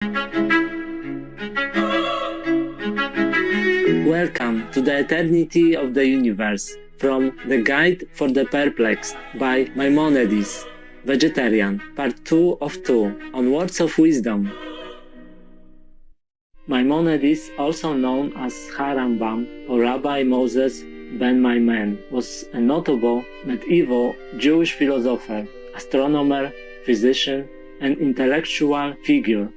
Welcome to the Eternity of the Universe from The Guide for the Perplexed by Maimonides, Vegetarian, Part 2 of 2 on Words of Wisdom. Maimonides, also known as Harambam or Rabbi Moses ben Maimon, was a notable medieval Jewish philosopher, astronomer, physician, and intellectual figure.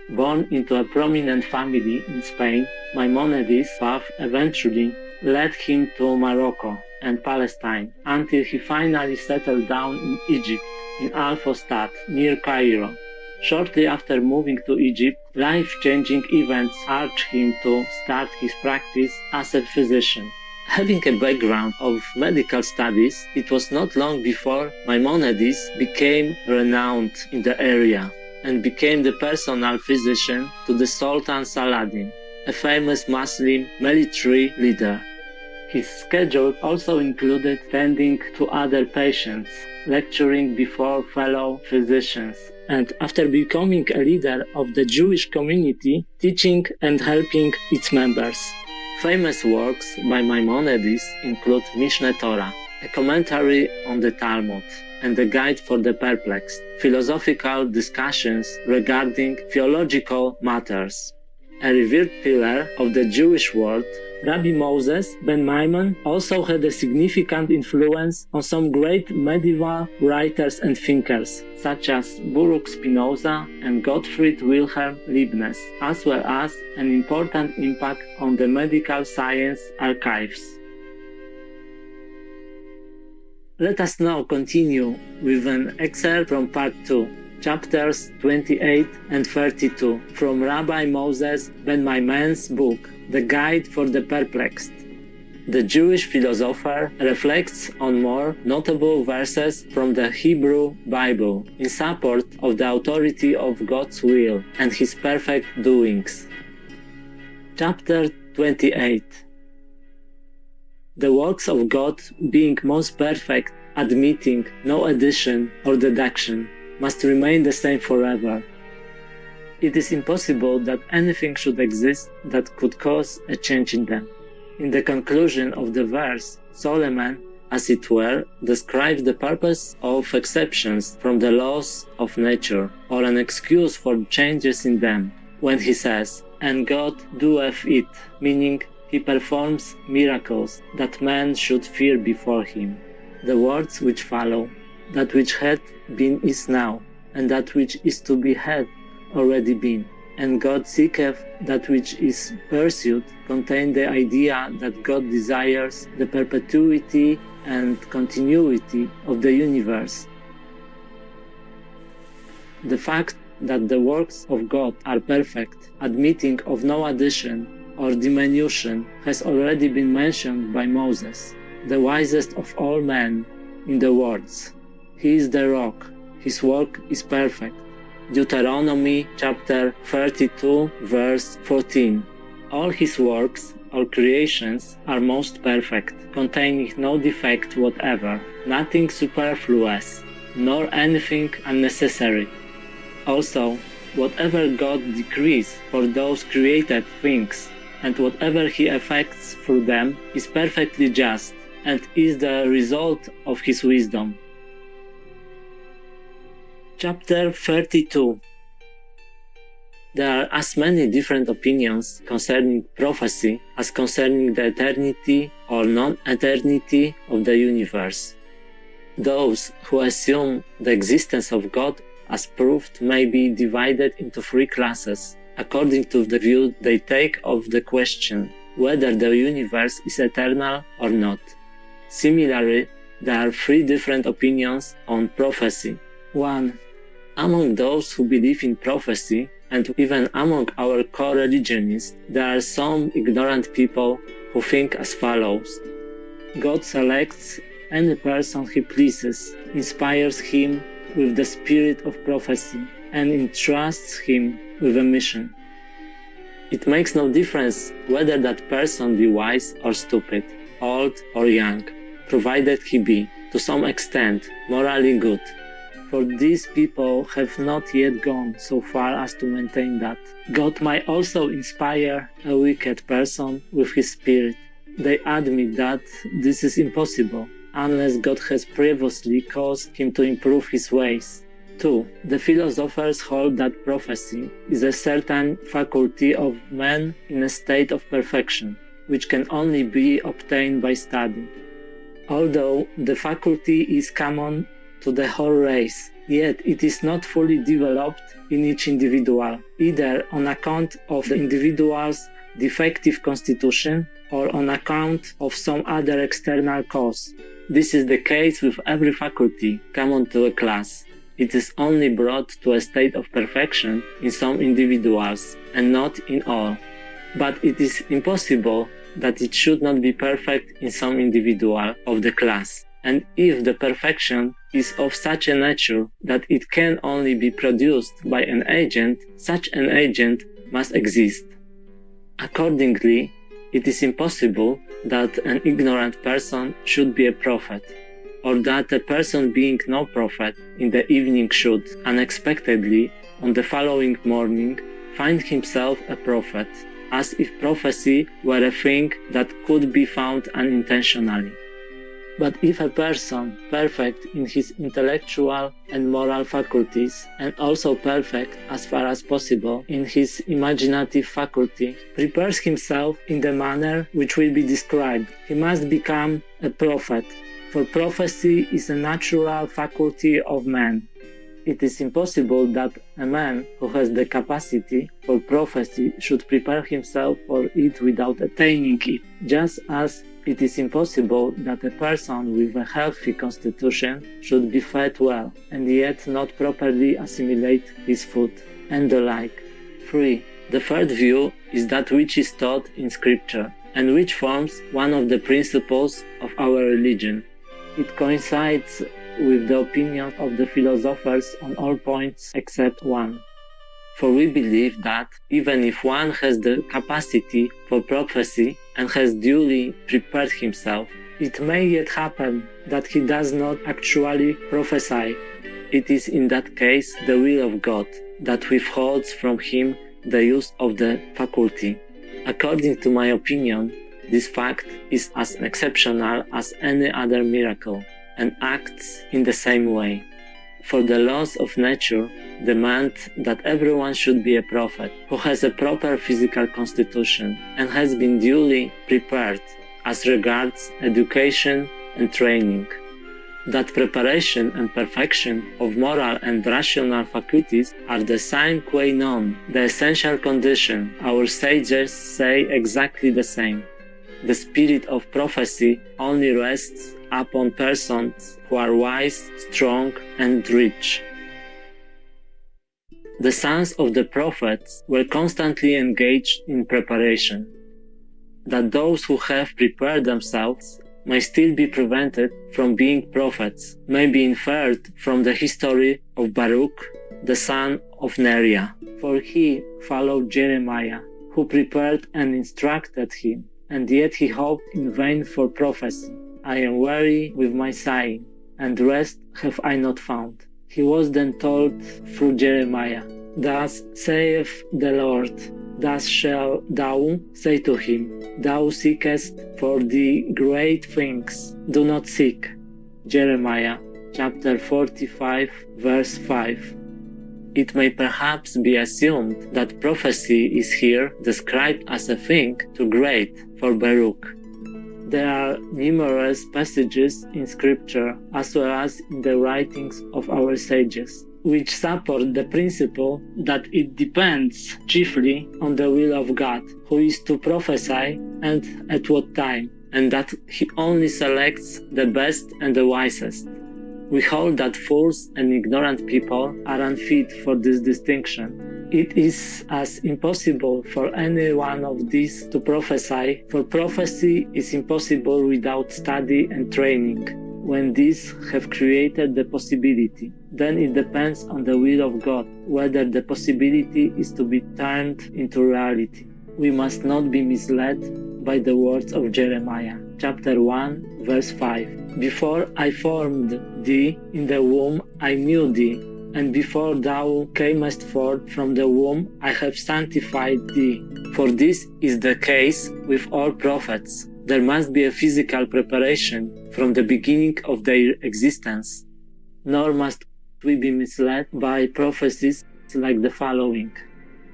Born into a prominent family in Spain, Maimonides' path eventually led him to Morocco and Palestine until he finally settled down in Egypt, in Al-Fustat, near Cairo. Shortly after moving to Egypt, life-changing events urged him to start his practice as a physician. Having a background of medical studies, it was not long before Maimonides became renowned in the area and became the personal physician to the Sultan Saladin, a famous Muslim military leader. His schedule also included tending to other patients, lecturing before fellow physicians, and after becoming a leader of the Jewish community, teaching and helping its members. Famous works by Maimonides include Mishneh Torah, a commentary on the Talmud, and a guide for the perplexed, philosophical discussions regarding theological matters. A revered pillar of the Jewish world, Rabbi Moses ben Maimon also had a significant influence on some great medieval writers and thinkers, such as Baruch Spinoza and Gottfried Wilhelm Leibniz, as well as an important impact on the medical science archives. Let us now continue with an excerpt from Part 2, chapters 28 and 32, from Rabbi Moses ben Maimon's book, The Guide for the Perplexed. The Jewish philosopher reflects on more notable verses from the Hebrew Bible in support of the authority of God's will and His perfect doings. Chapter 28. The works of God, being most perfect, admitting no addition or deduction, must remain the same forever. It is impossible that anything should exist that could cause a change in them. In the conclusion of the verse, Solomon, as it were, describes the purpose of exceptions from the laws of nature, or an excuse for changes in them, when he says, "And God doeth it," meaning He performs miracles that man should fear before Him. The words which follow, "That which had been is now, and that which is to be had already been, and God seeketh that which is pursued," contain the idea that God desires the perpetuity and continuity of the universe. The fact that the works of God are perfect, admitting of no addition or diminution, has already been mentioned by Moses, the wisest of all men, in the words, "He is the rock, His work is perfect." Deuteronomy chapter 32, verse 14. All His works, or creations, are most perfect, containing no defect whatever, nothing superfluous, nor anything unnecessary. Also, whatever God decrees for those created things, and whatever He effects through them, is perfectly just, and is the result of His wisdom. Chapter 32. There are as many different opinions concerning prophecy as concerning the eternity or non-eternity of the universe. Those who assume the existence of God as proved may be divided into three classes, according to the view they take of the question whether the universe is eternal or not. Similarly, there are three different opinions on prophecy. 1. Among those who believe in prophecy, and even among our co-religionists, there are some ignorant people who think as follows. God selects any person He pleases, inspires him with the spirit of prophecy, and entrusts him with a mission. It makes no difference whether that person be wise or stupid, old or young, provided he be, to some extent, morally good. for these people have not yet gone so far as to maintain that. God might also inspire a wicked person with his spirit. They admit that this is impossible, unless God has previously caused him to improve his ways. 2. The philosophers hold that prophecy is a certain faculty of man in a state of perfection, which can only be obtained by study. Although the faculty is common to the whole race, yet it is not fully developed in each individual, either on account of the individual's defective constitution or on account of some other external cause. This is the case with every faculty common to a class. It is only brought to a state of perfection in some individuals and not in all. But it is impossible that it should not be perfect in some individual of the class. And if the perfection is of such a nature that it can only be produced by an agent, such an agent must exist. Accordingly, it is impossible that an ignorant person should be a prophet, or that a person being no prophet in the evening should, unexpectedly, on the following morning, find himself a prophet, as if prophecy were a thing that could be found unintentionally. But if a person, perfect in his intellectual and moral faculties, and also perfect as far as possible in his imaginative faculty, prepares himself in the manner which will be described, he must become a prophet, for prophecy is a natural faculty of man. It is impossible that a man who has the capacity for prophecy should prepare himself for it without attaining it, just as it is impossible that a person with a healthy constitution should be fed well and yet not properly assimilate his food, and the like. 3. The third view is that which is taught in Scripture, and which forms one of the principles of our religion. It coincides with the opinion of the philosophers on all points except one. For we believe that, even if one has the capacity for prophecy and has duly prepared himself, it may yet happen that he does not actually prophesy. It is in that case the will of God that withholds from him the use of the faculty. According to my opinion, this fact is as exceptional as any other miracle, and acts in the same way. For the laws of nature demand that everyone should be a prophet who has a proper physical constitution and has been duly prepared as regards education and training. That preparation and perfection of moral and rational faculties are the sine qua non, the essential condition. Our sages say exactly the same. The spirit of prophecy only rests upon persons who are wise, strong, and rich. The sons of the prophets were constantly engaged in preparation. That those who have prepared themselves may still be prevented from being prophets may be inferred from the history of Baruch, the son of Neriah. For he followed Jeremiah, who prepared and instructed him, and yet he hoped in vain for prophecy. I am weary with my sighing, and rest have I not found. He was then told through Jeremiah, Thus saith the Lord, thus shalt thou say to him, Thou seekest for the great things, do not seek. Jeremiah chapter 45 verse 5. It may perhaps be assumed that prophecy is here described as a thing too great for Baruch. There are numerous passages in Scripture as well as in the writings of our sages, which support the principle that it depends chiefly on the will of God, who is to prophesy and at what time, and that he only selects the best and the wisest. We hold that fools and ignorant people are unfit for this distinction. It is as impossible for any one of these to prophesy, for prophecy is impossible without study and training. When these have created the possibility, then it depends on the will of God whether the possibility is to be turned into reality. we must not be misled by the words of Jeremiah, chapter 1, verse 5. Before I formed thee in the womb, I knew thee, and before thou camest forth from the womb, I have sanctified thee. For this is the case with all prophets. There must be a physical preparation from the beginning of their existence. Nor must we be misled by prophecies like the following.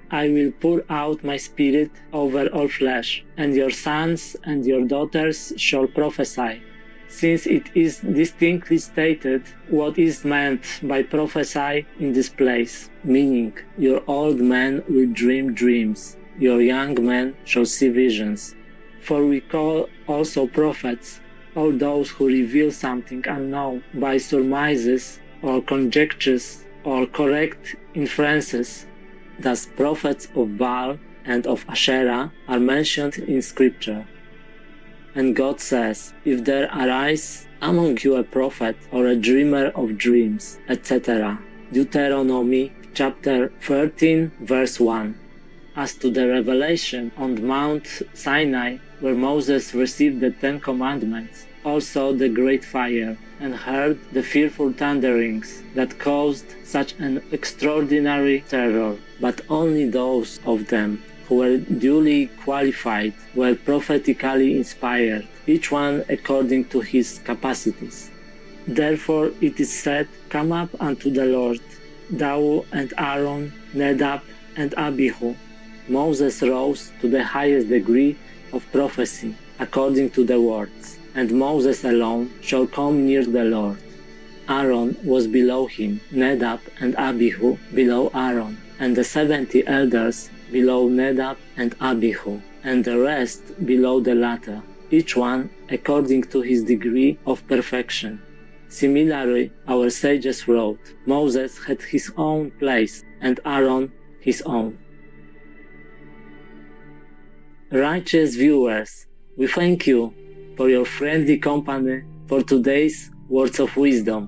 I will pour out my spirit over all flesh, and your sons and your daughters shall prophesy. Since it is distinctly stated what is meant by prophesy in this place, meaning your old men will dream dreams, your young men shall see visions. For we call also prophets all those who reveal something unknown by surmises or conjectures or correct inferences. Thus prophets of Baal and of Asherah are mentioned in Scripture. And God says, if there arise among you a prophet or a dreamer of dreams, etc. Deuteronomy chapter 13 verse 1. As to the revelation on Mount Sinai, where Moses received the Ten Commandments, also the great fire, and heard the fearful thunderings that caused such an extraordinary terror, but only those of them who were duly qualified were prophetically inspired, each one according to his capacities. Therefore it is said, Come up unto the Lord, thou and Aaron, Nadab and Abihu. Moses rose to the highest degree of prophecy, according to the words, and Moses alone shall come near the Lord. Aaron was below him, Nadab and Abihu below Aaron, and the 70 elders below Nadab and Abihu, and the rest below the latter, each one according to his degree of perfection. Similarly, our sages wrote, Moses had his own place, and Aaron his own. Righteous viewers, we thank you for your friendly company for today's words of wisdom.